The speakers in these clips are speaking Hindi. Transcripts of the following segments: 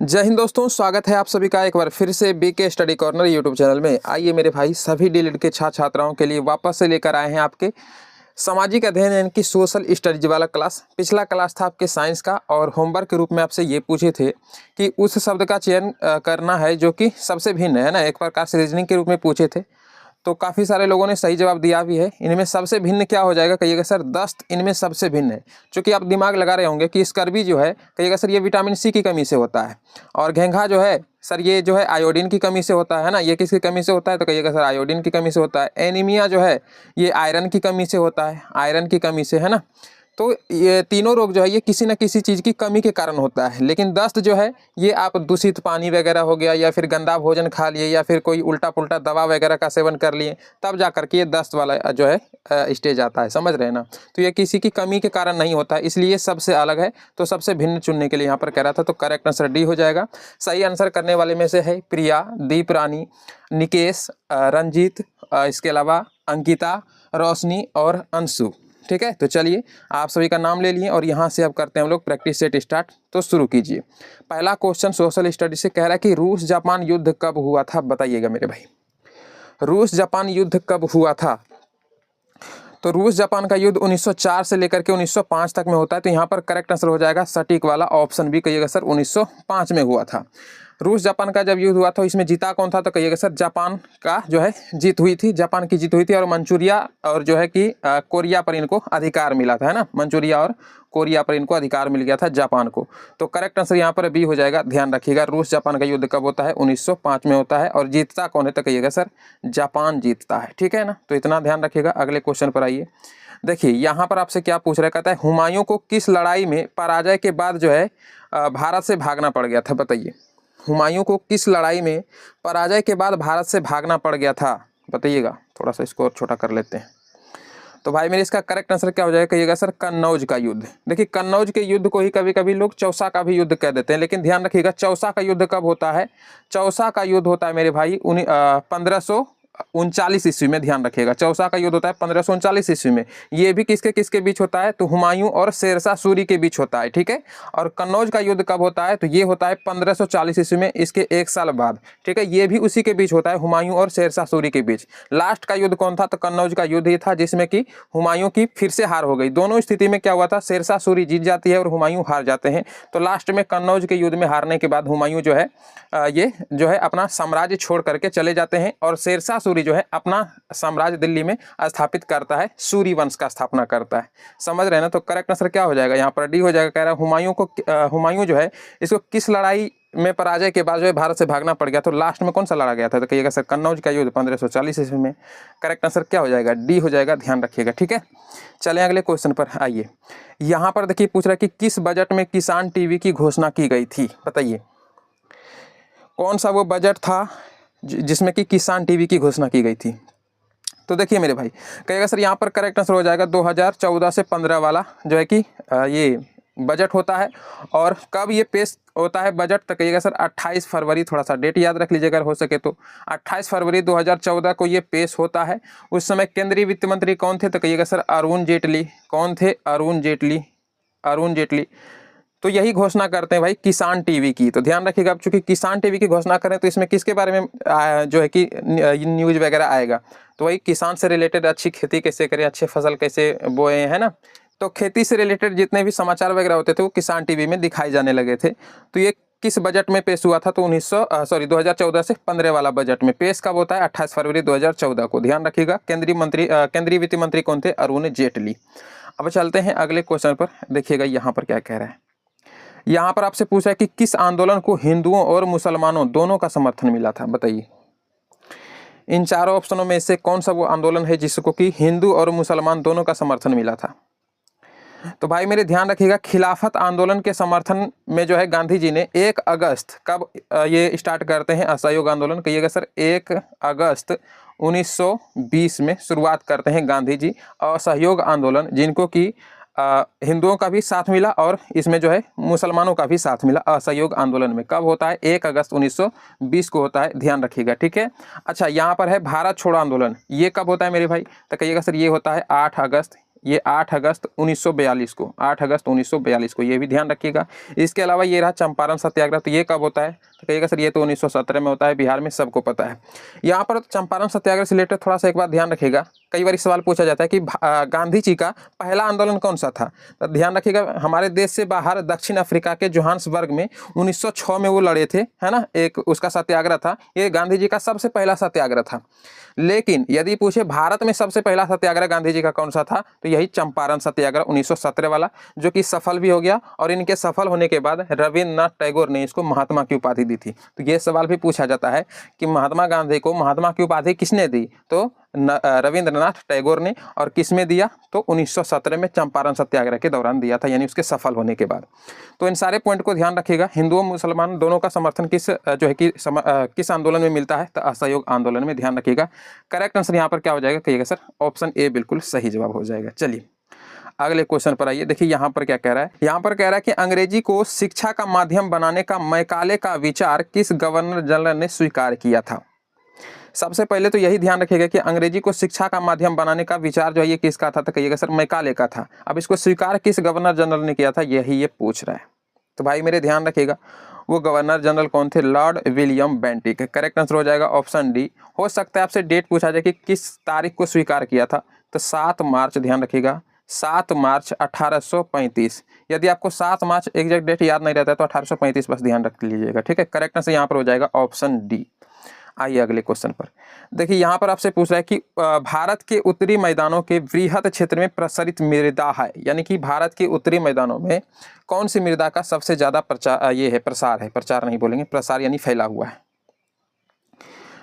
जय हिंद दोस्तों, स्वागत है आप सभी का एक बार फिर से BK study corner YouTube channel में। आइए मेरे भाई, सभी डीलिट के छात्र छात्राओं के लिए वापस से लेकर आए हैं आपके सामाजिक अध्ययन यानी कि सोशल स्टडीज वाला क्लास। पिछला क्लास था आपके साइंस का और होमवर्क के रूप में आपसे ये पूछे थे कि उस शब्द का चयन करना है जो कि सबसे भिन्न है ना, एक प्रकार से रीजनिंग के रूप में पूछे थे। तो काफ़ी सारे लोगों ने सही जवाब दिया भी है। इनमें सबसे भिन्न क्या हो जाएगा, कहिएगा सर दस्त इनमें सबसे भिन्न है। चूँकि आप दिमाग लगा रहे होंगे कि स्कर्वी जो है, कहिएगा सर ये विटामिन सी की कमी से होता है, और घेंघा जो है सर ये जो है आयोडीन की कमी से होता है ना। ये किसकी कमी से होता है, तो कहिएगा सर आयोडीन की कमी से होता है। एनीमिया जो है ये आयरन की कमी से होता है, आयरन की कमी से, है ना। तो ये तीनों रोग जो है ये किसी न किसी चीज़ की कमी के कारण होता है। लेकिन दस्त जो है ये आप दूषित पानी वगैरह हो गया, या फिर गंदा भोजन खा लिए, या फिर कोई उल्टा पुल्टा दवा वगैरह का सेवन कर लिए, तब जा करके ये दस्त वाला जो है स्टेज आता है, समझ रहे हैं ना। तो ये किसी की कमी के कारण नहीं होता है, इसलिए सबसे अलग है। तो सबसे भिन्न चुनने के लिए यहाँ पर कह रहा था, तो करेक्ट आंसर डी हो जाएगा। सही आंसर करने वाले में से है प्रिया, दीप रानी, निकेश, रंजीत, इसके अलावा अंकिता, रोशनी और अंशु। ठीक है, तो चलिए आप सभी का नाम ले लिए और यहाँ से अब करते हैं हम लोग प्रैक्टिस सेट स्टार्ट। तो शुरू कीजिए। पहला क्वेश्चन सोशल स्टडी से कह रहा है कि रूस जापान युद्ध कब हुआ था, बताइएगा मेरे भाई। रूस जापान युद्ध कब हुआ था? तो रूस जापान का युद्ध 1904 से लेकर के 1905 तक में होता है। तो यहाँ पर करेक्ट आंसर हो जाएगा सटीक वाला ऑप्शन बी, कहिएगा सर 1905 में हुआ था। रूस जापान का जब युद्ध हुआ था इसमें जीता कौन था, तो कहिएगा सर जापान का जो है जीत हुई थी, जापान की जीत हुई थी। और मंचूरिया और जो है कि कोरिया पर इनको अधिकार मिला था, है ना। मंचूरिया और कोरिया पर इनको अधिकार मिल गया था जापान को। तो करेक्ट आंसर यहाँ पर बी हो जाएगा। ध्यान रखिएगा, रूस जापान का युद्ध कब होता है, 1905 में होता है। और जीतता कौन है, तो कहिएगा सर जापान जीतता है। ठीक है ना, तो इतना ध्यान रखिएगा। अगले क्वेश्चन पर आइए। देखिए यहाँ पर आपसे क्या पूछ रहा है, कहता है हुमायूं को किस लड़ाई में पराजय के बाद जो है भारत से भागना पड़ गया था, बताइए। हुमायूं को किस लड़ाई में पराजय के बाद भारत से भागना पड़ गया था, बताइएगा। थोड़ा सा इसको और छोटा कर लेते हैं। तो भाई मेरे इसका करेक्ट आंसर क्या हो जाएगा, कहिएगा सर कन्नौज का युद्ध। देखिए कन्नौज के युद्ध को ही कभी कभी लोग चौसा का भी युद्ध कह देते हैं, लेकिन ध्यान रखिएगा चौसा का युद्ध कब होता है। चौसा का युद्ध होता है मेरे भाई 1539 ईस्वी में। ध्यान रखिएगा चौसा का युद्ध होता है 1539 ईस्वी में। ये भी किसके किसके बीच होता है, तो हुमायूं और शेरशाह सूरी के बीच होता है। ठीक है, और कन्नौज का युद्ध कब होता है, तो ये होता है 1540 ईस्वी में, इसके एक साल बाद। ठीक है, ये भी उसी के बीच होता है, हुमायूं और शेरशाह सूरी के बीच। लास्ट का युद्ध कौन था, तो कन्नौज का युद्ध ही था, जिसमें कि हुमायूं की फिर से हार हो गई। दोनों स्थिति में क्या हुआ था, शेरशाह सूरी जीत जाती है और हुमायूं हार जाते हैं। तो लास्ट में कन्नौज के युद्ध में हारने के बाद हुमायूं जो है ये जो है अपना साम्राज्य छोड़ करके चले जाते हैं, और शेरशाह सूरी जो है अपना साम्राज्य दिल्ली में स्थापित करता है, सूरी वंश का स्थापना करता है। समझ रहे हैं ना। तो करेक्ट आंसर क्या हो जाएगा, यहाँ पर डी हो जाएगा। कह रहा है हुमायूं जो है इसको किस लड़ाई में पराजय के बाद जो है भारत से भागना पड़ गया। तो लास्ट में कौन सा लड़ा गया था, तो कहिएगा सर कन्नौज का युद्ध 1540 ईस्वी में। करेक्ट आंसर क्या हो जाएगा, डी हो जाएगा। ध्यान रखिएगा। ठीक है, चलें अगले क्वेश्चन पर आइए। यहाँ पर देखिए पूछ रहा है कि किस बजट में किसान टीवी की घोषणा की गई थी, बताइए। कौन सा वो बजट था जिसमें कि किसान टीवी की घोषणा की गई थी। तो देखिए मेरे भाई, कहेगा सर यहाँ पर करेक्ट आंसर हो जाएगा 2014 से 15 वाला जो है कि ये बजट होता है। और कब ये पेश होता है बजट, तो कहिएगा सर 28 फरवरी, थोड़ा सा डेट याद रख लीजिए अगर हो सके तो। 28 फरवरी 2014 को ये पेश होता है। उस समय केंद्रीय वित्त मंत्री कौन थे, तो कहिएगा सर अरुण जेटली। कौन थे, अरुण जेटली। तो यही घोषणा करते हैं भाई किसान टीवी की। तो ध्यान रखिएगा, अब चूंकि किसान टीवी की घोषणा करें तो इसमें किसके बारे में जो है कि न्यूज वगैरह आएगा, तो वही किसान से रिलेटेड, अच्छी खेती कैसे करें, अच्छे फसल कैसे बोए, है ना। तो खेती से रिलेटेड जितने भी समाचार वगैरह होते थे वो किसान टीवी में दिखाए जाने लगे थे। तो ये किस बजट में पेश हुआ था, तो 2014 से 15 वाला बजट में पेश कब होता है, 28 फरवरी 2014 को। ध्यान रखिएगा, केंद्रीय वित्त मंत्री कौन थे, अरुण जेटली। अब चलते हैं अगले क्वेश्चन पर। देखिएगा यहाँ पर क्या कह रहा है। यहाँ पर आपसे पूछा है कि किस आंदोलन को हिंदुओं और मुसलमानों दोनों का समर्थन मिला था, बताइए। इन चारों ऑप्शनों में से कौन सा वो आंदोलन है जिसको कि हिंदू और मुसलमान दोनों का समर्थन मिला था। तो भाई मेरे ध्यान रखिएगा, खिलाफत आंदोलन के समर्थन में जो है गांधी जी ने 1 अगस्त कब ये स्टार्ट करते हैं असहयोग आंदोलन, कहिएगा सर 1 अगस्त 1920 में शुरुआत करते हैं गांधी जी असहयोग आंदोलन, जिनको कि हिंदुओं का भी साथ मिला और इसमें जो है मुसलमानों का भी साथ मिला असहयोग आंदोलन में। कब होता है, 1 अगस्त 1920 को होता है। ध्यान रखिएगा। ठीक है, अच्छा यहाँ पर है भारत छोड़ो आंदोलन, ये कब होता है मेरे भाई, तो कहिएगा सर ये होता है 8 अगस्त, ये 8 अगस्त 1942 को, 8 अगस्त 1942 को, ये भी ध्यान रखिएगा। इसके अलावा ये रहा चंपारण सत्याग्रह, तो ये कब होता है? तो कहिएगा सर ये तो 1917 में होता है, बिहार में सबको पता है। यहाँ पर चंपारण सत्याग्रह से रिलेटेड थोड़ा सा एक बात ध्यान रखिएगा, कई बार सवाल पूछा जाता है कि गांधी जी का पहला आंदोलन कौन सा था? तो ध्यान रखिएगा, हमारे देश से बाहर दक्षिण अफ्रीका के जोहान्सबर्ग में 1906 में वो लड़े थे, है ना, एक उसका सत्याग्रह था, ये गांधी जी का सबसे पहला सत्याग्रह था। लेकिन यदि पूछे भारत में सबसे पहला सत्याग्रह गांधी जी का कौन सा था, तो यही चंपारण सत्याग्रह 1917 वाला, जो कि सफल भी हो गया। और इनके सफल होने के बाद रविन्द्रनाथ टैगोर ने इसको महात्मा की उपाधि दी थी। तो ये सवाल भी पूछा जाता है कि महात्मा गांधी को महात्मा की उपाधि किसने दी? तो रविंद्रनाथ टैगोर ने। और किस में दिया? तो 1917 में चंपारण सत्याग्रह के दौरान दिया था, यानी उसके सफल होने के बाद। तो इन सारे पॉइंट को ध्यान रखिएगा। हिंदुओं मुसलमान दोनों का समर्थन किस जो है कि किस आंदोलन में मिलता है? तो असहयोग आंदोलन में। ध्यान रखिएगा। करेक्ट आंसर यहाँ पर क्या हो जाएगा? कहिएगा सर ऑप्शन ए बिल्कुल सही जवाब हो जाएगा। चलिए अगले क्वेश्चन पर आइए। देखिए यहाँ पर क्या कह रहा है, यहाँ पर कह रहा है कि अंग्रेजी को शिक्षा का माध्यम बनाने का मैकाले का विचार किस गवर्नर जनरल ने स्वीकार किया था? सबसे पहले तो यही ध्यान रखिएगा कि अंग्रेजी को शिक्षा का माध्यम बनाने का विचार जो है ये किसका था? तो कहिएगा सर मैकाले का था। अब इसको स्वीकार किस गवर्नर जनरल ने किया था, यही ये पूछ रहा है। तो भाई मेरे ध्यान रखिएगा, वो गवर्नर जनरल कौन थे? Lord William Bentinck. Correct answer हो जाएगा ऑप्शन डी। हो सकता है आपसे डेट पूछा जाए कि किस तारीख को स्वीकार किया था, तो 7 मार्च। ध्यान रखिएगा 7 मार्च 1835। यदि आपको 7 मार्च एग्जैक्ट डेट याद नहीं रहता है तो 1835 बस ध्यान रख लीजिएगा, ठीक है। करेक्ट आंसर यहाँ पर हो जाएगा ऑप्शन डी। आइए अगले क्वेश्चन पर। देखिए यहाँ पर आपसे पूछ रहा है कि भारत के उत्तरी मैदानों के वृहद क्षेत्र में प्रसारित मृदा है, यानी कि भारत के उत्तरी मैदानों में कौन सी मृदा का सबसे ज्यादा प्रसार है, प्रचार नहीं बोलेंगे, प्रसार यानी फैला हुआ है।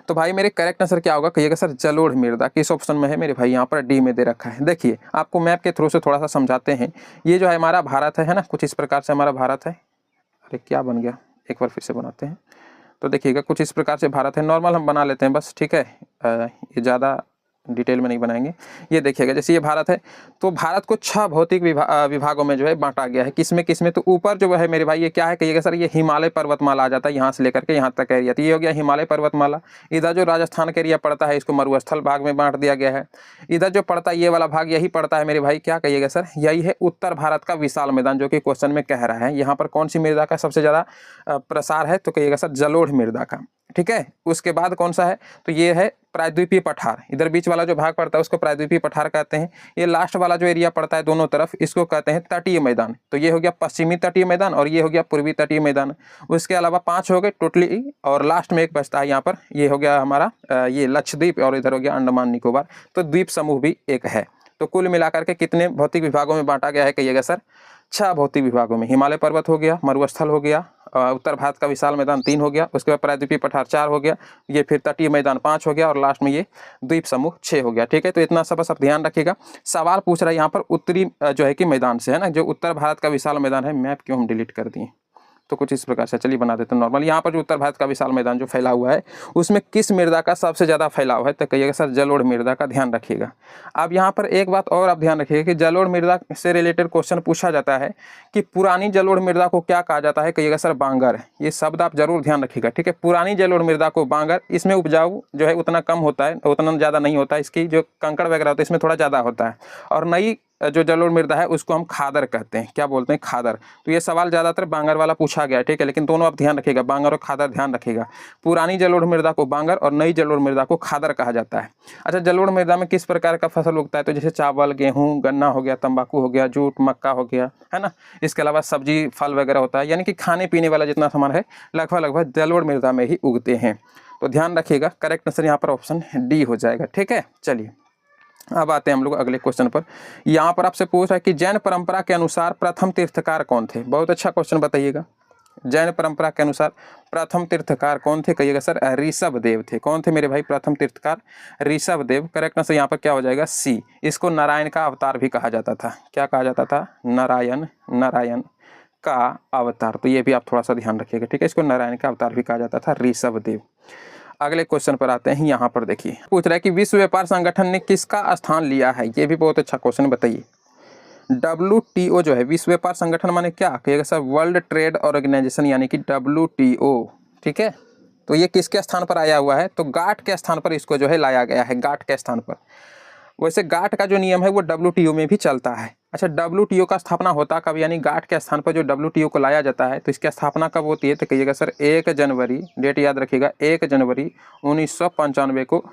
तो भाई मेरे करेक्ट आंसर क्या होगा? कहिएगा सर जलोढ़ मृदा। किस ऑप्शन में है मेरे भाई? यहाँ पर डी में दे रखा है। देखिए आपको मैप के थ्रू से थोड़ा सा समझाते हैं। ये जो है हमारा भारत है ना, कुछ इस प्रकार से हमारा भारत है। अरे क्या बन गया, एक बार फिर से बनाते हैं। तो देखिएगा कुछ इस प्रकार से भारत है, नॉर्मल हम बना लेते हैं बस, ठीक है। ये ज़्यादा डिटेल में नहीं बनाएंगे। ये देखिएगा जैसे ये भारत है, तो भारत को 6 भौतिक विभागों में जो है बांटा गया है। किसमें किसमें? तो ऊपर जो है मेरे भाई ये क्या है? कहिएगा सर ये हिमालय पर्वतमाला आ जाता है, यहाँ से लेकर के यहाँ तक का एरिया। तो ये हो गया हिमालय पर्वतमाला। इधर जो राजस्थान का एरिया पड़ता है इसको मरुस्थल भाग में बांट दिया गया है। इधर जो पड़ता है ये वाला भाग यही पड़ता है मेरे भाई, क्या कहिएगा सर? यही है उत्तर भारत का विशाल मैदान, जो कि क्वेश्चन में कह रहा है। यहाँ पर कौन सी मृदा का सबसे ज़्यादा प्रसार है? तो कहिएगा सर जलोढ़ मृदा का, ठीक है। उसके बाद कौन सा है? तो ये है प्रायद्वीपीय पठार। इधर बीच वाला जो भाग पड़ता है उसको प्रायद्वीपीय पठार कहते हैं। ये लास्ट वाला जो एरिया पड़ता है दोनों तरफ, इसको कहते हैं तटीय मैदान। तो ये हो गया पश्चिमी तटीय मैदान और ये हो गया पूर्वी तटीय मैदान। उसके अलावा 5 हो गए टोटली, और लास्ट में एक बचता है यहाँ पर, ये हो गया हमारा ये लक्षद्वीप, और इधर हो गया अंडमान निकोबार। तो द्वीप समूह भी एक है। तो कुल मिलाकर के कितने भौतिक विभागों में बांटा गया है? कहिएगा सर 6 भौतिक विभागों में। हिमालय पर्वत हो गया, मरुस्थल हो गया, उत्तर भारत का विशाल मैदान 3 हो गया, उसके बाद प्रायद्वीपीय पठार 4 हो गया, ये फिर तटीय मैदान 5 हो गया, और लास्ट में ये द्वीप समूह 6 हो गया, ठीक है। तो इतना सब बस आप ध्यान रखिएगा। सवाल पूछ रहा है यहाँ पर उत्तरी जो है कि मैदान से, है ना, जो उत्तर भारत का विशाल मैदान है। मैप क्यों हम डिलीट कर दिए? तो कुछ इस प्रकार से चलिए बना देते हैं नॉर्मल। यहाँ पर जो उत्तर भारत का विशाल मैदान जो फैला हुआ है उसमें किस मृदा का सबसे ज़्यादा फैलाव है? तो कहिएगा सर जलोढ़ मृदा का। ध्यान रखिएगा। अब यहाँ पर एक बात और आप ध्यान रखिएगा कि जलोढ़ मृदा से रिलेटेड क्वेश्चन पूछा जाता है कि पुरानी जलोढ़ मृदा को क्या कहा जाता है? कहिएगा सर बांगर। ये शब्द आप जरूर ध्यान रखिएगा, ठीक है। पुरानी जलोढ़ मृदा को बांगर। इसमें उपजाऊ जो है उतना कम होता है, उतना ज़्यादा नहीं होता है, इसकी जो कंकड़ वगैरह होता है इसमें थोड़ा ज़्यादा होता है। और नई जो जलोढ़ मृदा है उसको हम खादर कहते हैं। क्या बोलते हैं? खादर। तो ये सवाल ज़्यादातर बांगर वाला पूछा गया है, ठीक है। लेकिन दोनों आप ध्यान रखिएगा, बांगर और खादर ध्यान रखिएगा। पुरानी जलोढ़ मृदा को बांगर और नई जलोढ़ मृदा को खादर कहा जाता है। अच्छा, जलोढ़ मृदा में किस प्रकार का फसल उगता है? तो जैसे चावल, गेहूँ, गन्ना हो गया, तंबाकू हो गया, जूट, मक्का हो गया, है ना। इसके अलावा सब्जी, फल वगैरह होता है, यानी कि खाने पीने वाला जितना सामान है लगभग जलोढ़ मृदा में ही उगते हैं। तो ध्यान रखिएगा, करेक्ट आंसर यहाँ पर ऑप्शन डी हो जाएगा, ठीक है। चलिए अब आते हैं हम लोग अगले क्वेश्चन पर। यहाँ पर आपसे पूछ रहा है कि जैन परंपरा के अनुसार प्रथम तीर्थकार कौन थे? बहुत अच्छा क्वेश्चन, बताइएगा। जैन परंपरा के अनुसार प्रथम तीर्थकार कौन थे? कहिएगा सर ऋषभ देव थे। कौन थे मेरे भाई प्रथम तीर्थकार? ऋषभ देव। करेक्ट आंसर यहाँ पर क्या हो जाएगा? सी। इसको नारायण का अवतार भी कहा जाता था। क्या कहा जाता था? नारायण का अवतार। तो ये भी आप थोड़ा सा ध्यान रखिएगा, ठीक है। इसको नारायण का अवतार भी कहा जाता था, ऋषभ देव। अगले क्वेश्चन पर आते हैं। यहाँ पर देखिए पूछ रहा है कि विश्व व्यापार संगठन ने किसका स्थान लिया है? ये भी बहुत अच्छा क्वेश्चन, बताइए। WTO जो है विश्व व्यापार संगठन माने क्या? कहिएगा सर वर्ल्ड ट्रेड ऑर्गेनाइजेशन, यानी कि WTO, ठीक है। तो ये किसके स्थान पर आया हुआ है? तो गाठ के स्थान पर इसको जो है लाया गया है, गाठ के स्थान पर। वैसे गाठ का जो नियम है वो WTO में भी चलता है। अच्छा, WTO का स्थापना होता कब, यानी गाठ के स्थान पर जो WTO को लाया जाता है तो इसकी स्थापना कब होती है, तो कहिएगा सर 1 जनवरी, डेट याद रखिएगा 1 जनवरी 1995 को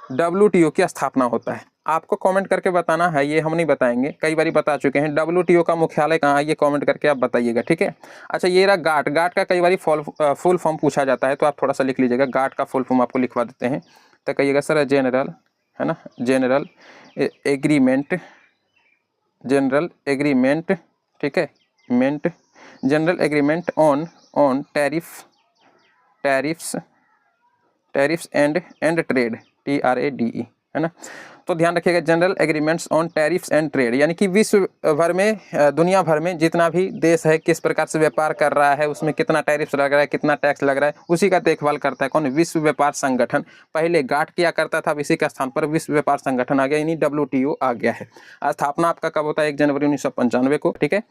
WTO की स्थापना होता है। आपको कमेंट करके बताना है, ये हम नहीं बताएंगे, कई बार बता चुके हैं। WTO का मुख्यालय कहाँ है ये कमेंट करके आप बताइएगा, ठीक है। अच्छा, ये रहा गाठ। गाठ का कई बार फुल फॉर्म पूछा जाता है, तो आप थोड़ा सा लिख लीजिएगा। गाठ का फुल फॉर्म आपको लिखवा देते हैं, तो कहिएगा सर जनरल, है ना, जनरल एग्रीमेंट, जनरल एग्रीमेंट, ठीक है, मेंट, general agreement on tariffs and trade, TRADE, है ना। तो ध्यान रखिएगा, general agreements on tariffs and trade, यानी कि विश्व भर में, दुनिया भर में जितना भी देश है किस प्रकार से व्यापार कर रहा है, उसमें कितना टैरिफ्स लग रहा है, कितना टैक्स लग रहा है, उसी का देखभाल करता है कौन, विश्व व्यापार संगठन। पहले गाठ किया करता था, अब इसी का स्थान पर विश्व व्यापार संगठन आ गया, यानी WTO आ गया है। स्थापना आपका कब होता है, 1 जनवरी 1995 को, ठीक है।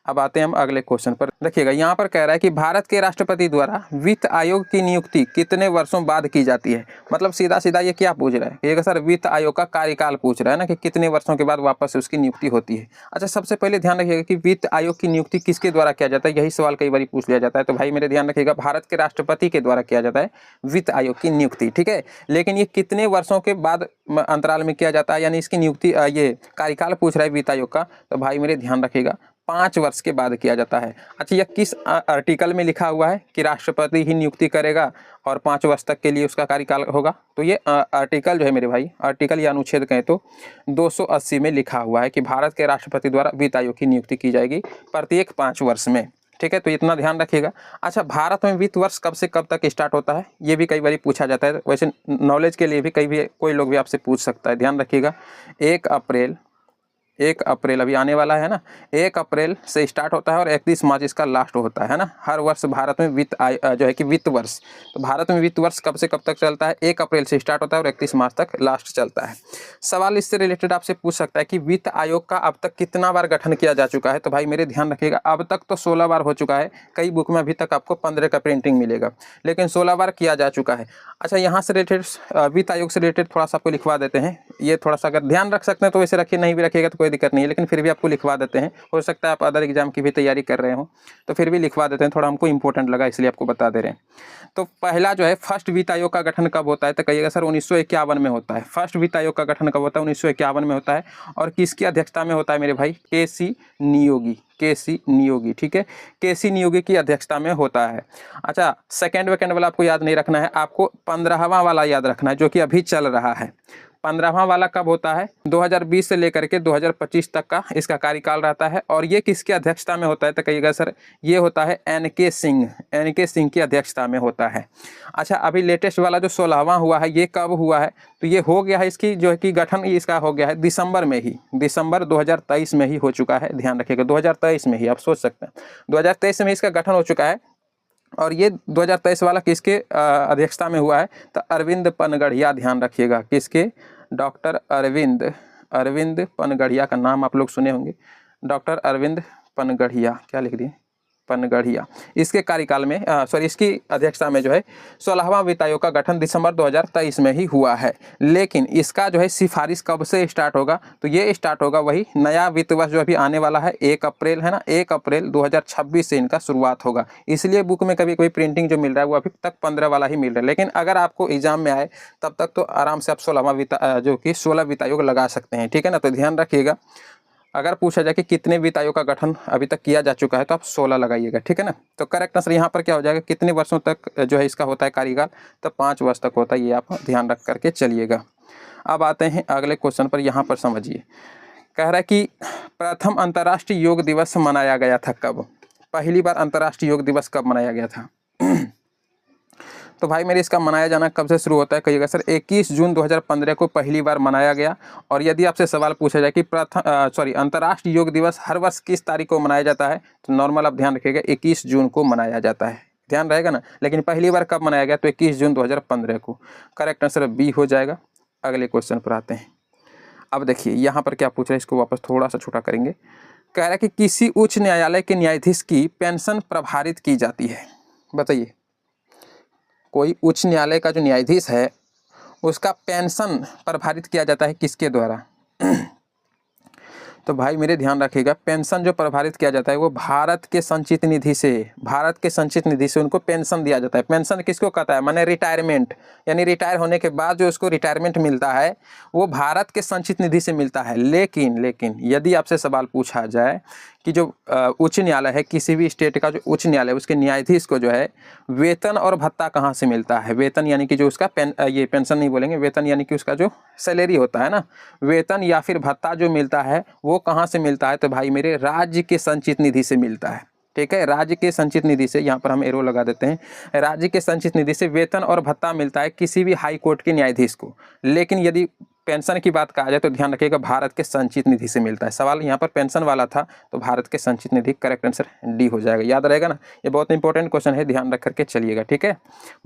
अब आते हैं हम अगले क्वेश्चन पर। देखिएगा, यहाँ पर कह रहा है कि भारत के राष्ट्रपति द्वारा वित्त आयोग की नियुक्ति कितने वर्षों बाद की जाती है। मतलब सीधा सीधा ये क्या पूछ रहा है, ये सर वित्त आयोग का कार्यकाल पूछ रहा है ना, कि कितने वर्षों के बाद वापस उसकी नियुक्ति होती है। अच्छा, सबसे पहले ध्यान रखिएगा कि वित्त आयोग की नियुक्ति किसके द्वारा किया जाता है, यही सवाल कई बार पूछ लिया जाता है। तो भाई मेरे ध्यान रखिएगा, भारत के राष्ट्रपति के द्वारा किया जाता है वित्त आयोग की नियुक्ति, ठीक है। लेकिन ये कितने वर्षों के बाद अंतराल में किया जाता है, यानी इसकी नियुक्ति, ये कार्यकाल पूछ रहा है वित्त आयोग का, तो भाई मेरे ध्यान रखिएगा 5 वर्ष के बाद किया जाता है। अच्छा, यह किस आर्टिकल में लिखा हुआ है कि राष्ट्रपति ही नियुक्ति करेगा और 5 वर्ष तक के लिए उसका कार्यकाल होगा, तो ये आर्टिकल जो है मेरे भाई, आर्टिकल या अनुच्छेद कहें तो 280 में लिखा हुआ है कि भारत के राष्ट्रपति द्वारा वित्त आयोग की नियुक्ति की जाएगी प्रत्येक 5 वर्ष में, ठीक है। तो इतना ध्यान रखिएगा। अच्छा, भारत में वित्त वर्ष कब से कब तक स्टार्ट होता है, ये भी कई बार पूछा जाता है, वैसे नॉलेज के लिए भी कोई लोग भी आपसे पूछ सकता है। ध्यान रखिएगा, 1 अप्रैल अभी आने वाला है ना, 1 अप्रैल से स्टार्ट होता है और 31 मार्च इसका लास्ट होता है ना। हर वर्ष भारत में जो है कि वित्त वर्ष, तो भारत में वित्त वर्ष कब से कब तक चलता है, 1 अप्रैल से स्टार्ट होता है और 31 मार्च तक लास्ट चलता है। सवाल इससे रिलेटेड आपसे पूछ सकता है कि वित्त आयोग का अब तक कितना बार गठन किया जा चुका है। तो भाई मेरे ध्यान रखिएगा, अब तक तो 16 बार हो चुका है। कई बुक में अभी तक आपको 15 का प्रिंटिंग मिलेगा, लेकिन 16 बार किया जा चुका है। अच्छा, यहाँ से रिलेटेड वित्त आयोग से रिलेटेड थोड़ा सा आपको लिखवा देते हैं, ये थोड़ा सा अगर ध्यान रख सकते हैं तो वैसे रखिए, नहीं भी रखिएगा तो कोई दिक्कत नहीं है, लेकिन फिर भी आपको लिखवा देते हैं। हो सकता है आप अदर एग्जाम की भी तैयारी कर रहे हो, तो फिर भी लिखवा देते हैं, थोड़ा हमको इंपॉर्टेंट लगा इसलिए आपको बता दे रहे हैं। तो पहला जो है फर्स्ट वित्त आयोग का गठन कब होता है, तो कहिएगा सर 1951 में होता है। फर्स्ट वित्त आयोग का गठन कब होता है, 1951 में होता है। और किसकी अध्यक्षता में होता है मेरे भाई, KC नियोगी, ठीक है, KC नियोगी की अध्यक्षता में होता है। अच्छा, सेकेंड वाला आपको याद नहीं रखना है, आपको 15वां वाला याद रखना है जो कि अभी चल रहा है। 15वां वाला कब होता है, 2020 से लेकर के 2025 तक का इसका कार्यकाल रहता है। और ये किसकी अध्यक्षता में होता है, तो कहिएगा सर ये होता है NK सिंह की अध्यक्षता में होता है। अच्छा, अभी लेटेस्ट वाला जो 16वां हुआ है, ये कब हुआ है, तो ये हो गया है, इसकी जो है कि गठन इसका हो गया है दिसंबर 2023 में ही हो चुका है। ध्यान रखिएगा, 2023 में ही, आप सोच सकते हैं 2023 में इसका गठन हो चुका है। और ये 2023 वाला किसके अध्यक्षता में हुआ है, तो अरविंद पनगढ़िया, ध्यान रखिएगा, किसके, डॉक्टर अरविंद पनगढ़िया का नाम आप लोग सुने होंगे, डॉक्टर अरविंद पनगढ़िया, क्या लिख दिए, पनगढ़िया, इसके कार्यकाल में इसकी अध्यक्षता में जो है 16वां वित्त आयोग का गठन दिसंबर 2023 में ही हुआ है। लेकिन इसका जो है सिफारिश कब से स्टार्ट होगा, तो ये स्टार्ट होगा वही नया वित्त वर्ष जो अभी आने वाला है 1 अप्रैल, है ना, 1 अप्रैल 2026 से इनका शुरुआत होगा। इसलिए बुक में कभी कोई प्रिंटिंग जो मिल रहा है वो अभी तक 15 वाला ही मिल रहा है। लेकिन अगर आपको एग्जाम में आए तब तक तो आराम से आप 16वां जो कि 16 वित्त आयोग लगा सकते हैं, ठीक है ना। तो ध्यान रखिएगा, अगर पूछा जाए कि कितने वित्त आयोग का गठन अभी तक किया जा चुका है तो आप 16 लगाइएगा, ठीक है ना। तो करेक्ट आंसर यहाँ पर क्या हो जाएगा, कितने वर्षों तक जो है इसका होता है कार्यकाल, तो 5 वर्ष तक होता है, ये आप ध्यान रख करके चलिएगा। अब आते हैं अगले क्वेश्चन पर, यहाँ पर समझिए, कह रहा है कि प्रथम अंतर्राष्ट्रीय योग दिवस मनाया गया था कब, पहली बार अंतर्राष्ट्रीय योग दिवस कब मनाया गया था। तो भाई मेरे इसका मनाया जाना कब से शुरू होता है, कहिएगा सर 21 जून 2015 को पहली बार मनाया गया। और यदि आपसे सवाल पूछा जाए कि अंतर्राष्ट्रीय योग दिवस हर वर्ष किस तारीख को मनाया जाता है, तो नॉर्मल आप ध्यान रखिएगा 21 जून को मनाया जाता है, ध्यान रहेगा ना। लेकिन पहली बार कब मनाया गया, तो 21 जून 2015 को। करेक्ट आंसर बी हो जाएगा। अगले क्वेश्चन पर आते हैं। अब देखिए यहाँ पर क्या पूछ रहा है, इसको वापस थोड़ा सा छोटा करेंगे। कह रहा है कि किसी उच्च न्यायालय के न्यायाधीश की पेंशन प्रभारित की जाती है, बताइए। कोई उच्च न्यायालय का जो न्यायाधीश है उसका पेंशन प्रभारित किया जाता है किसके द्वारा, तो भाई मेरे ध्यान रखिएगा, पेंशन जो प्रभावित किया जाता है वो भारत के संचित निधि से उनको पेंशन दिया जाता है। पेंशन किसको कहता है, माने रिटायरमेंट, यानी रिटायर होने के बाद जो उसको रिटायरमेंट मिलता है वो भारत के संचित निधि से मिलता है। लेकिन यदि आपसे सवाल पूछा जाए कि जो उच्च न्यायालय है, किसी भी स्टेट का जो उच्च न्यायालय है, उसके न्यायाधीश को जो है वेतन और भत्ता कहाँ से मिलता है, वेतन यानी कि जो उसका ये पेंशन नहीं बोलेंगे, वेतन यानी कि उसका जो सैलरी होता है ना, वेतन या फिर भत्ता जो मिलता है वो कहाँ से मिलता है, तो भाई मेरे राज्य के संचित निधि से मिलता है। ठीक है, राज्य के संचित निधि से, यहाँ पर हम एरो लगा देते हैं, राज्य के संचित निधि से वेतन और भत्ता मिलता है किसी भी हाई कोर्ट के न्यायाधीश को। लेकिन यदि पेंशन की बात कहा जाए तो ध्यान रखिएगा भारत के संचित निधि से मिलता है। सवाल यहाँ पर पेंशन वाला था तो भारत के संचित निधि, करेक्ट आंसर डी हो जाएगा। याद रहेगा ना, ये बहुत इंपॉर्टेंट क्वेश्चन है, ध्यान रख करके चलिएगा। ठीक है,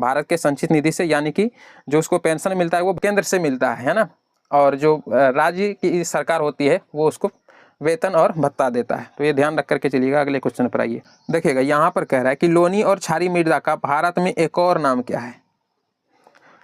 भारत के संचित निधि से, यानी कि जो उसको पेंशन मिलता है वो केंद्र से मिलता है ना, और जो राज्य की सरकार होती है वो उसको वेतन और भत्ता देता है। तो ये ध्यान रख करके चलिएगा। अगले क्वेश्चन पर आइए, देखिएगा यहाँ पर कह रहा है कि लोनी और क्षारी मृदा का भारत में एक और नाम क्या है।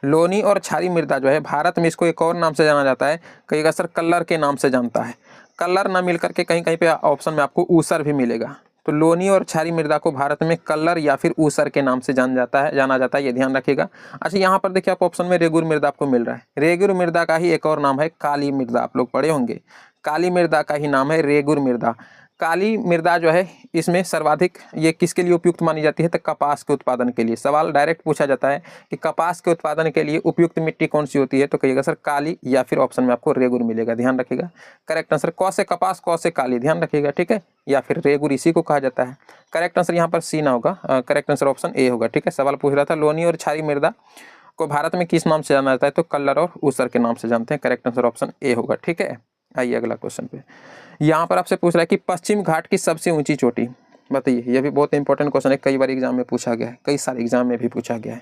लोनी और क्षारी मृदा जो है भारत में इसको एक और नाम से जाना जाता है, कहिएगा सर कल्लर के नाम से जानता है। कल्लर ना मिल करके कहीं कहीं पे ऑप्शन में आपको ऊसर भी मिलेगा। तो लोनी और क्षारी मृदा को भारत में कल्लर या फिर ऊसर के नाम से जाना जाता है, ये ध्यान रखिएगा। अच्छा, यहाँ पर देखिए आप ऑप्शन में रेगुर मृदा आपको मिल रहा है। रेगुर मृदा का ही एक और नाम है काली मृदा, आप लोग पढ़े होंगे। काली मृदा का ही नाम है रेगुर मृदा। काली मृदा जो है इसमें सर्वाधिक ये किसके लिए उपयुक्त मानी जाती है, तो कपास के उत्पादन के लिए। सवाल डायरेक्ट पूछा जाता है कि कपास के उत्पादन के लिए उपयुक्त मिट्टी कौन सी होती है, तो कहिएगा सर काली, या फिर ऑप्शन में आपको रेगुर मिलेगा। ध्यान रखिएगा, करेक्ट आंसर क से कपास, क से काली, ध्यान रखिएगा। ठीक है, या फिर रेगुर इसी को कहा जाता है। करेक्ट आंसर यहाँ पर सी ना होगा, करेक्ट आंसर ऑप्शन ए होगा। ठीक है, सवाल पूछ रहा था लोनी और क्षारी मृदा को भारत में किस नाम से जाना जाता है, तो कल्लर और ऊसर के नाम से जानते हैं। करेक्ट आंसर ऑप्शन ए होगा। ठीक है, आइए अगला क्वेश्चन पे। यहाँ पर आपसे पूछ रहा है कि पश्चिम घाट की सबसे ऊंची चोटी बताइए। यह भी बहुत इंपॉर्टेंट क्वेश्चन है, कई बार एग्जाम में पूछा गया है, कई सारे एग्जाम में भी पूछा गया है।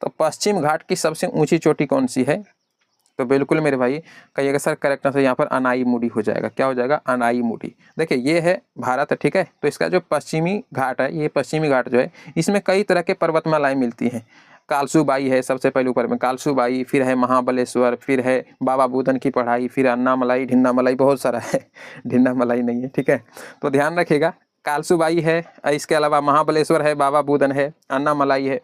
तो पश्चिम घाट की सबसे ऊंची चोटी कौन सी है, तो बिल्कुल मेरे भाई कहिएगा सर करेक्ट आंसर यहाँ पर अनाईमुडी हो जाएगा। क्या हो जाएगा, अनाईमुडी। देखिए ये है भारत, ठीक है, तो इसका जो पश्चिमी घाट है, ये पश्चिमी घाट जो है इसमें कई तरह के पर्वतमालाएं मिलती हैं। कालसूबाई है सबसे पहले ऊपर में, कालसूबाई, फिर है महाबलेश्वर, फिर है बाबा बुदन की पढ़ाई, फिर अन्नामलाई, ढिन्नामलाई, बहुत सारा है। ढिन्नामलाई नहीं है, ठीक है, तो ध्यान रखिएगा। कालसूबाई है, इसके अलावा महाबलेश्वर है, बाबा बुदन है, अन्नामलाई है।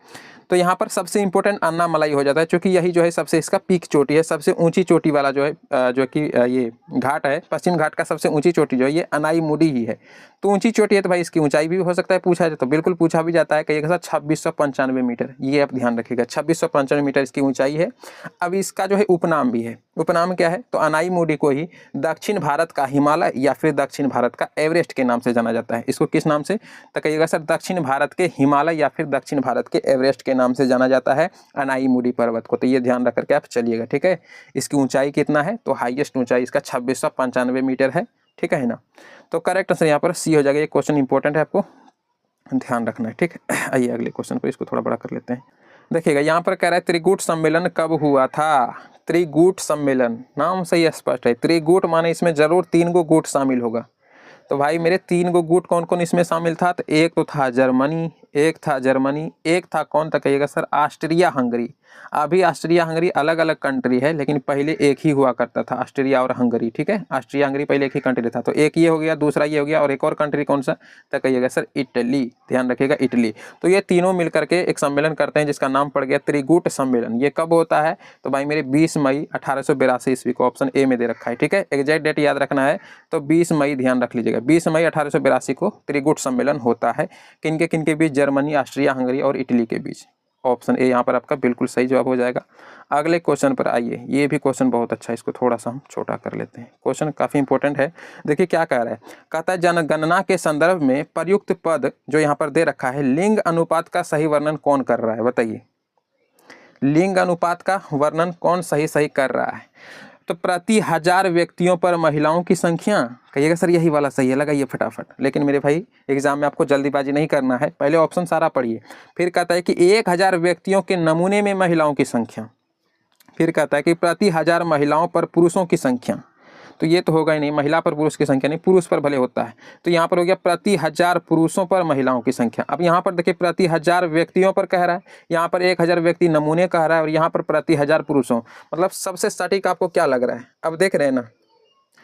तो यहाँ पर सबसे इंपॉर्टेंट अन्नामलाई हो जाता है, क्योंकि यही जो है सबसे इसका पीक चोटी है, सबसे ऊंची चोटी वाला जो है जो कि ये घाट है, पश्चिम घाट का सबसे ऊंची चोटी जो है ये अनाईमुडी ही है। तो ऊंची चोटी है तो भाई इसकी ऊंचाई भी हो सकता है पूछा जाए, तो बिल्कुल पूछा भी जाता है। कहिएगा सर 2695 मीटर, ये आप ध्यान रखिएगा, 2695 मीटर इसकी ऊंचाई है। अब इसका जो है उपनाम भी है। उपनाम क्या है, तो अनाईमुडी को ही दक्षिण भारत का हिमालय या फिर दक्षिण भारत का एवरेस्ट के नाम से जाना जाता है। इसको किस नाम से, तो कहिएगा सर दक्षिण भारत के हिमालय या फिर दक्षिण भारत के एवरेस्ट के नाम से जाना जाता है अनाईमुडी पर्वत को। तो ये ध्यान रख करके आप चलिएगा। ठीक है, इसकी ऊंचाई कितना है, तो हाईएस्ट ऊंचाई इसका 2695 मीटर है। ठीक है ना, तो करेक्ट आंसर यहाँ पर सी हो जाएगा। ये क्वेश्चन इंपॉर्टेंट है, आपको ध्यान रखना है। ठीक है, आइए अगले क्वेश्चन पर, इसको थोड़ा बड़ा कर लेते हैं। देखिएगा यहाँ पर कह रहा है त्रिकूट सम्मेलन कब हुआ था। त्रिकूट सम्मेलन, नाम से ही स्पष्ट है, त्रिकूट माने इसमें जरूर 3 गो गुट शामिल होगा। तो भाई मेरे 3 गो गुट कौन कौन इसमें शामिल था, तो एक तो था जर्मनी, एक था कौन था, कहिएगा सर ऑस्ट्रिया हंगरी। अभी ऑस्ट्रिया हंगरी अलग अलग कंट्री है, लेकिन पहले एक ही हुआ करता था, ऑस्ट्रिया और हंगरी। ठीक है, ऑस्ट्रिया हंगरी पहले एक ही कंट्री था। तो एक ये हो गया, दूसरा ये हो गया, और एक और कंट्री कौन सा, तो कहिएगा सर इटली। ध्यान रखिएगा, इटली। तो ये तीनों मिलकर के एक सम्मेलन करते हैं जिसका नाम पड़ गया त्रिकूट सम्मेलन। ये कब होता है, तो भाई मेरे 20 मई 1882 ईस्वी को, ऑप्शन ए में दे रखा है। ठीक है, एग्जैक्ट डेट याद रखना है, तो 20 मई ध्यान रख लीजिएगा, 20 मई 1882 को त्रिकूट सम्मेलन होता है। किनके बीच, जर्मनी, ऑस्ट्रिया हंगरी और इटली के बीच। ऑप्शन ए यहाँ पर आपका बिल्कुल सही जवाब हो जाएगा। अगले क्वेश्चन पर आइए, ये भी क्वेश्चन बहुत अच्छा है, इसको थोड़ा सा हम छोटा कर लेते हैं। क्वेश्चन काफ़ी इंपॉर्टेंट है। देखिए क्या कह रहा है, कहता है जनगणना के संदर्भ में प्रयुक्त पद जो यहाँ पर दे रखा है, लिंग अनुपात का सही वर्णन कौन कर रहा है, बताइए। लिंग अनुपात का वर्णन कौन सही कर रहा है, तो प्रति 1000 व्यक्तियों पर महिलाओं की संख्या, कहिएगा सर यही वाला सही है, लगाइए फटाफट। लेकिन मेरे भाई एग्जाम में आपको जल्दीबाजी नहीं करना है, पहले ऑप्शन सारा पढ़िए। फिर कहता है कि 1000 व्यक्तियों के नमूने में महिलाओं की संख्या, फिर कहता है कि प्रति 1000 महिलाओं पर पुरुषों की संख्या। तो ये तो होगा ही नहीं, महिला पर पुरुष की संख्या नहीं, पुरुष पर भले होता है। तो यहाँ पर हो गया प्रति 1000 पुरुषों पर महिलाओं की संख्या। अब यहाँ पर देखिए प्रति 1000 व्यक्तियों पर कह रहा है, यहाँ पर 1000 व्यक्ति नमूने कह रहा है, और यहाँ पर प्रति 1000 पुरुषों, मतलब सबसे सटीक आपको क्या लग रहा है, अब देख रहे हैं ना,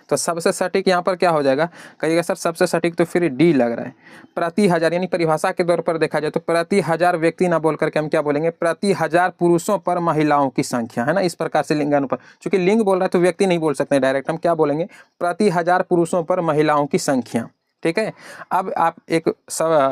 तो सबसे सटीक यहाँ पर क्या हो जाएगा, कहिएगा सर सबसे सटीक तो फिर डी लग रहा है। प्रति हजार यानी परिभाषा के तौर पर देखा जाए तो प्रति हजार व्यक्ति ना बोल करके हम क्या बोलेंगे, प्रति हजार पुरुषों पर महिलाओं की संख्या, है ना। इस प्रकार से लिंगानुपात, चूंकि लिंग बोल रहा है तो व्यक्ति नहीं बोल सकते डायरेक्ट, हम क्या बोलेंगे, प्रति हजार पुरुषों पर महिलाओं की संख्या, ठीक है। अब आप एक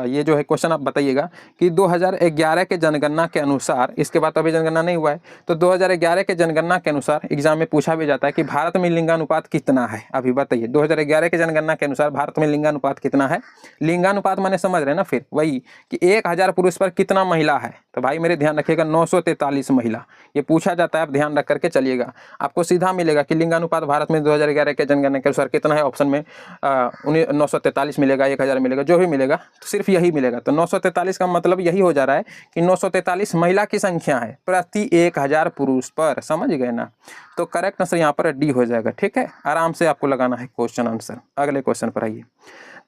ये जो है क्वेश्चन आप बताइएगा कि 2011 के जनगणना के अनुसार, इसके बाद अभी जनगणना नहीं हुआ है, तो 2011 के जनगणना के अनुसार एग्जाम में पूछा भी जाता है कि भारत में लिंगानुपात कितना है। अभी बताइए 2011 के जनगणना के अनुसार भारत में लिंगानुपात कितना है। लिंगानुपात माने समझ रहे हैं ना, फिर वही कि 1000 पुरुष पर कितना महिला है। तो भाई मेरे ध्यान रखिएगा 943 महिला, ये पूछा जाता है, आप ध्यान रख करके चलिएगा। आपको सीधा मिलेगा कि लिंगानुपात भारत में 2011 के जनगणना के अनुसार कितना है, ऑप्शन में 943 मिलेगा, 1000 मिलेगा, जो भी मिलेगा तो सिर्फ यही मिलेगा। तो 943 का मतलब यही हो जा रहा है कि 943 महिला की संख्या है प्रति 1000 पुरुष पर, समझ गए ना। तो करेक्ट आंसर यहाँ पर डी हो जाएगा, ठीक है। आराम से आपको लगाना है क्वेश्चन आंसर। अगले क्वेश्चन पर आइए।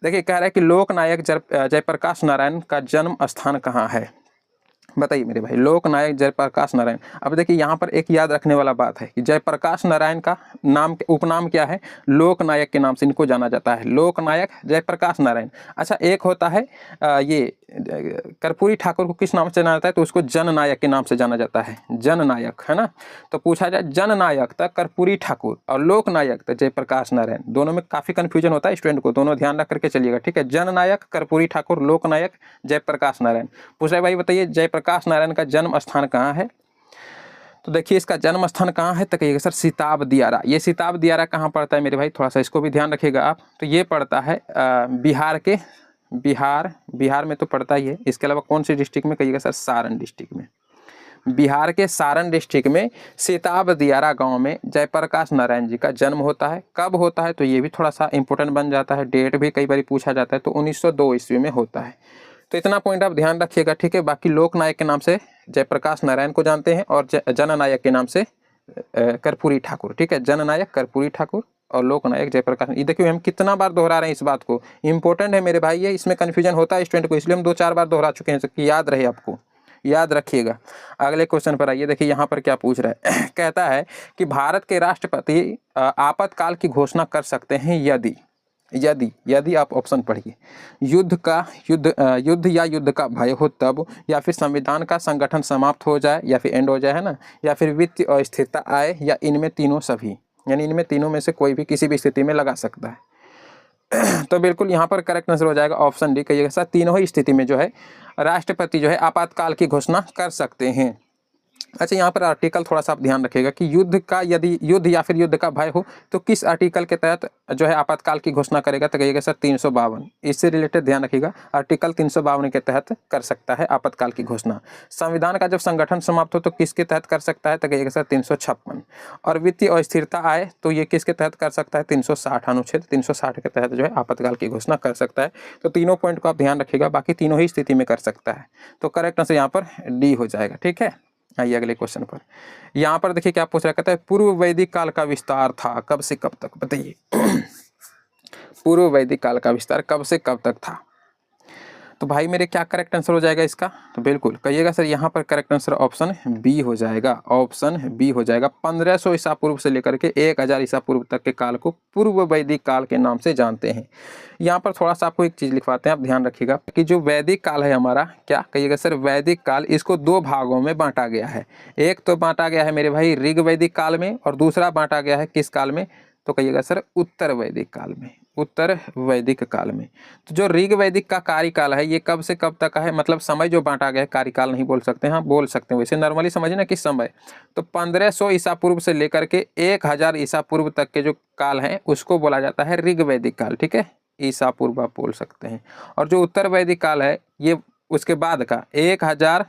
देखिए कह रहा है कि लोकनायक जयप्रकाश नारायण का जन्म स्थान कहाँ है। बताइए मेरे भाई, लोकनायक जयप्रकाश नारायण। अब देखिए यहाँ पर एक याद रखने वाला बात है कि जयप्रकाश नारायण का नाम, उपनाम क्या है, लोकनायक के नाम से इनको जाना जाता है, लोकनायक जयप्रकाश नारायण। अच्छा एक होता है ये कर्पूरी ठाकुर को किस नाम से जाना जाता है, तो उसको जननायक के नाम से जाना जाता है, जननायक, है ना। तो पूछा जाए जननायक तक कर्पूरी ठाकुर और लोकनायक तक जयप्रकाश नारायण, दोनों में काफी कंफ्यूजन होता है स्टूडेंट को, दोनों ध्यान रख करके चलिएगा, ठीक है। जननायक कर्पूरी ठाकुर, लोकनायक जयप्रकाश नारायण। पूछा भाई बताइए जयप्रकाश नारायण का जन्म स्थान कहाँ है। तो देखिए इसका जन्म स्थान कहाँ है, तो कहिएगा सर सिताब दियारा। ये सिताब दियारा कहाँ पड़ता है मेरे भाई, थोड़ा सा इसको भी ध्यान रखिएगा आप। तो ये पड़ता है बिहार में तो पड़ता ही है। इसके अलावा कौन सी डिस्ट्रिक्ट में, कहिएगा सर सारण डिस्ट्रिक्ट में। बिहार के सारण डिस्ट्रिक्ट में सिताब दियारा गांव में जयप्रकाश नारायण जी का जन्म होता है। कब होता है, तो ये भी थोड़ा सा इंपॉर्टेंट बन जाता है, डेट भी कई बार पूछा जाता है। तो 1902 ईस्वी में होता है। तो इतना पॉइंट आप ध्यान रखिएगा, ठीक है। बाकी लोकनायक के नाम से जयप्रकाश नारायण को जानते हैं और जननायक के नाम से कर्पूरी ठाकुर, ठीक है। जननायक कर्पूरी ठाकुर और लोकनायक जयप्रकाश। ये देखिए हम कितना बार दोहरा रहे हैं इस बात को, इंपॉर्टेंट है मेरे भाई, ये इसमें कन्फ्यूजन होता है स्टूडेंट को, इसलिए हम 2-4 बार दोहरा चुके हैं कि याद रहे, आपको याद रखिएगा। अगले क्वेश्चन पर आइए। देखिए यहाँ पर क्या पूछ रहा है कहता है कि भारत के राष्ट्रपति आपातकाल की घोषणा कर सकते हैं यदि आप ऑप्शन पढ़िए, युद्ध या युद्ध का भय हो तब, या फिर संविधान का संगठन समाप्त हो जाए या फिर एंड हो जाए, है ना, या फिर वित्तीय अस्थिरता आए, या इनमें तीनों सभी, यानी इनमें तीनों में से कोई भी किसी भी स्थिति में लगा सकता है। तो बिल्कुल यहाँ पर करेक्ट आंसर हो जाएगा ऑप्शन डी, कहिएगा सर तीनों ही स्थिति में जो है राष्ट्रपति जो है आपातकाल की घोषणा कर सकते हैं। अच्छा यहाँ पर आर्टिकल थोड़ा सा आप ध्यान रखिएगा कि यदि युद्ध या फिर युद्ध का भय हो तो किस आर्टिकल के तहत जो है आपातकाल की घोषणा करेगा, तो कहिएगा सर 352। इससे रिलेटेड ध्यान रखिएगा, आर्टिकल 352 के तहत कर सकता है आपातकाल की घोषणा। संविधान का जब संगठन समाप्त हो तो किसके तहत कर सकता है, तो कहिएगा सर 356। और वित्तीय अस्थिरता आए तो ये किसके तहत कर सकता है, 360 अनुच्छेद 360 के तहत जो है आपातकाल की घोषणा कर सकता है। तो तीनों पॉइंट को आप ध्यान रखिएगा, बाकी तीनों ही स्थिति में कर सकता है। तो करेक्ट आंसर यहाँ पर डी हो जाएगा, ठीक है। आइए अगले क्वेश्चन पर। यहाँ पर देखिए क्या पूछ रहा, कहता है पूर्व वैदिक काल का विस्तार था कब से कब तक, बताइए। पूर्व वैदिक काल का विस्तार कब से कब तक था। तो भाई मेरे क्या करेक्ट आंसर हो जाएगा इसका, तो बिल्कुल कहिएगा सर यहाँ पर करेक्ट आंसर ऑप्शन बी हो जाएगा, ऑप्शन बी हो जाएगा। 1500 ईसा पूर्व से लेकर के 1000 ईसा पूर्व तक के काल को पूर्व वैदिक काल के नाम से जानते हैं। यहाँ पर थोड़ा सा आपको एक चीज़ लिखवाते हैं, आप ध्यान रखिएगा कि जो वैदिक काल है हमारा, क्या कहिएगा सर वैदिक काल, इसको 2 भागों में बांटा गया है। एक तो बांटा गया है मेरे भाई ऋग वैदिक काल में, और दूसरा बांटा गया है किस काल में, तो कहिएगा सर उत्तर वैदिक काल में, उत्तर वैदिक काल में। तो जो ऋग वैदिक का कार्यकाल है ये कब से कब तक का है, मतलब समय जो बांटा गया है, कार्यकाल नहीं बोल सकते, हाँ बोल सकते हैं वैसे नॉर्मली समझिए ना किस समय। तो 1500 ईसा पूर्व से लेकर के 1000 ईसा पूर्व तक के जो काल हैं उसको बोला जाता है ऋग वैदिक काल, ठीक है। ईसा पूर्व आप बोल सकते हैं। और जो उत्तर वैदिक काल है ये उसके बाद का 1000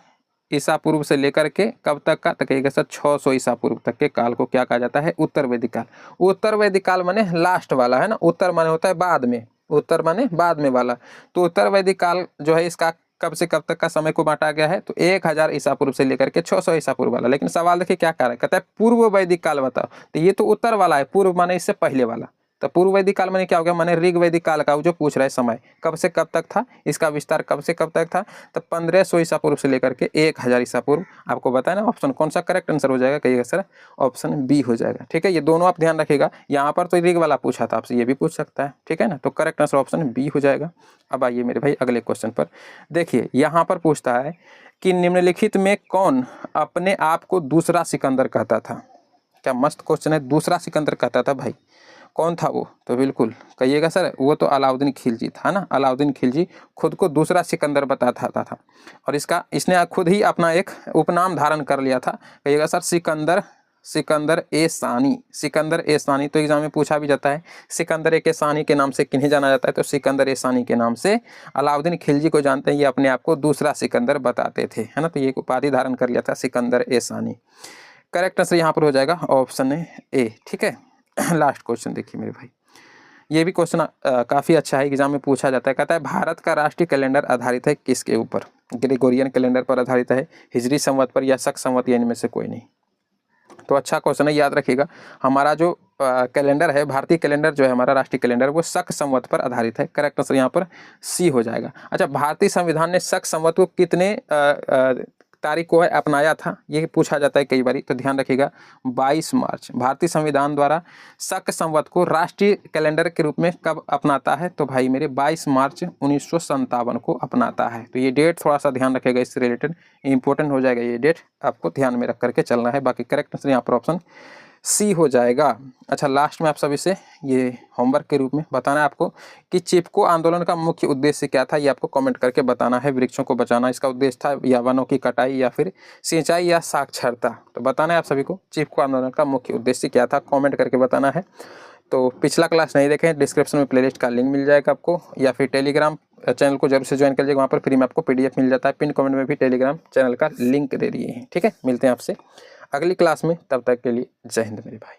ईसा पूर्व से लेकर के कब तक का, तो कहिएगा सर 600 ईसा पूर्व तक के काल को क्या कहा जाता है, उत्तर वैदिक काल। उत्तर वैदिक काल माने लास्ट वाला, है ना, उत्तर माने होता है बाद में, उत्तर माने बाद में वाला। तो उत्तर वैदिक काल जो है इसका कब से कब तक का समय को बांटा गया है, तो 1000 ईसा पूर्व से लेकर के 600 ईसा पूर्व वाला। लेकिन सवाल देखिए क्या कह रहा है, कहता है पूर्व वैदिक काल बताओ, तो ये तो उत्तर वाला है, पूर्व माने इससे पहले वाला, तो पूर्व वैदिक काल मैंने क्या हो गया, मैंने ऋग वैदिक काल का जो पूछ रहा है समय कब से कब तक था, इसका विस्तार कब से कब तक था, तो 1500 ईसा पूर्व से लेकर के 1000 ईसा पूर्व। आपको बताया ना ऑप्शन कौन सा करेक्ट आंसर हो जाएगा, कहिएगा सर ऑप्शन बी हो जाएगा। ठीक है, ये दोनों आप ध्यान रखिएगा, यहाँ पर तो ऋग वाला पूछा था आपसे, ये भी पूछ सकता है। ठीक है ना, तो करेक्ट आंसर ऑप्शन बी हो जाएगा। अब आइए मेरे भाई अगले क्वेश्चन पर। देखिए यहाँ पर पूछता है कि निम्नलिखित में कौन अपने आप को दूसरा सिकंदर कहता था। क्या मस्त क्वेश्चन है, दूसरा सिकंदर कहता था भाई, कौन था वो, तो बिल्कुल कहिएगा सर वो तो अलाउद्दीन खिलजी था ना। अलाउद्दीन खिलजी खुद को दूसरा सिकंदर बताता था और इसने खुद ही अपना एक उपनाम धारण कर लिया था। कहिएगा सर सिकंदर ए सानी। सिकंदर ए सानी तो एग्जाम में पूछा भी जाता है, सिकंदर ए सानी के नाम से किन्हें जाना जाता है, तो सिकंदर ए सानी के नाम से अलाउद्दीन खिलजी को जानते हैं, ये अपने आप को दूसरा सिकंदर बताते थे, है ना। तो ये उपाधि धारण कर लिया था सिकंदर ए सानी। करेक्ट आंसर यहाँ पर हो जाएगा ऑप्शन ए। ठीक है, लास्ट क्वेश्चन देखिए मेरे भाई, ये भी क्वेश्चन काफ़ी अच्छा है, एग्जाम में पूछा जाता है। कहता है भारत का राष्ट्रीय कैलेंडर आधारित है किसके ऊपर, ग्रेगोरियन कैलेंडर पर आधारित है, हिजरी संवत पर, या शक संवत, या इनमें से कोई नहीं। तो अच्छा क्वेश्चन है, याद रखिएगा हमारा जो कैलेंडर है, भारतीय कैलेंडर जो है हमारा राष्ट्रीय कैलेंडर, वो शक संवत पर आधारित है। करेक्ट आंसर यहाँ पर सी हो जाएगा। अच्छा, भारतीय संविधान ने शक संवत को कितने तारीख को है अपनाया था, ये पूछा जाता है कई बार, तो ध्यान रखिएगा 22 मार्च। भारतीय संविधान द्वारा शक संवत को राष्ट्रीय कैलेंडर के रूप में कब अपनाता है, तो भाई मेरे 22 मार्च 1957 को अपनाता है। तो ये डेट थोड़ा सा ध्यान रखिएगा, इससे रिलेटेड इंपॉर्टेंट हो जाएगा, ये डेट आपको ध्यान में रख करके चलना है। बाकी करेक्ट आंसर यहाँ पर ऑप्शन सी हो जाएगा। अच्छा, लास्ट में आप सभी से ये होमवर्क के रूप में बताना है आपको कि चिपको आंदोलन का मुख्य उद्देश्य क्या था, ये आपको कमेंट करके बताना है। वृक्षों को बचाना इसका उद्देश्य था, या वनों की कटाई, या फिर सिंचाई, या साक्षरता, तो बताना है आप सभी को चिपको आंदोलन का मुख्य उद्देश्य क्या था, कॉमेंट करके बताना है। तो पिछला क्लास नहीं देखें, डिस्क्रिप्शन में प्लेलिस्ट का लिंक मिल जाएगा आपको, या फिर टेलीग्राम चैनल को जरूर से ज्वाइन कर लीजिएगा, वहाँ पर फ्री में आपको PDF मिल जाता है। पिन कमेंट में भी टेलीग्राम चैनल का लिंक दे दिए हैं। ठीक है, मिलते हैं आपसे अगली क्लास में, तब तक के लिए जय हिंद मेरे भाई।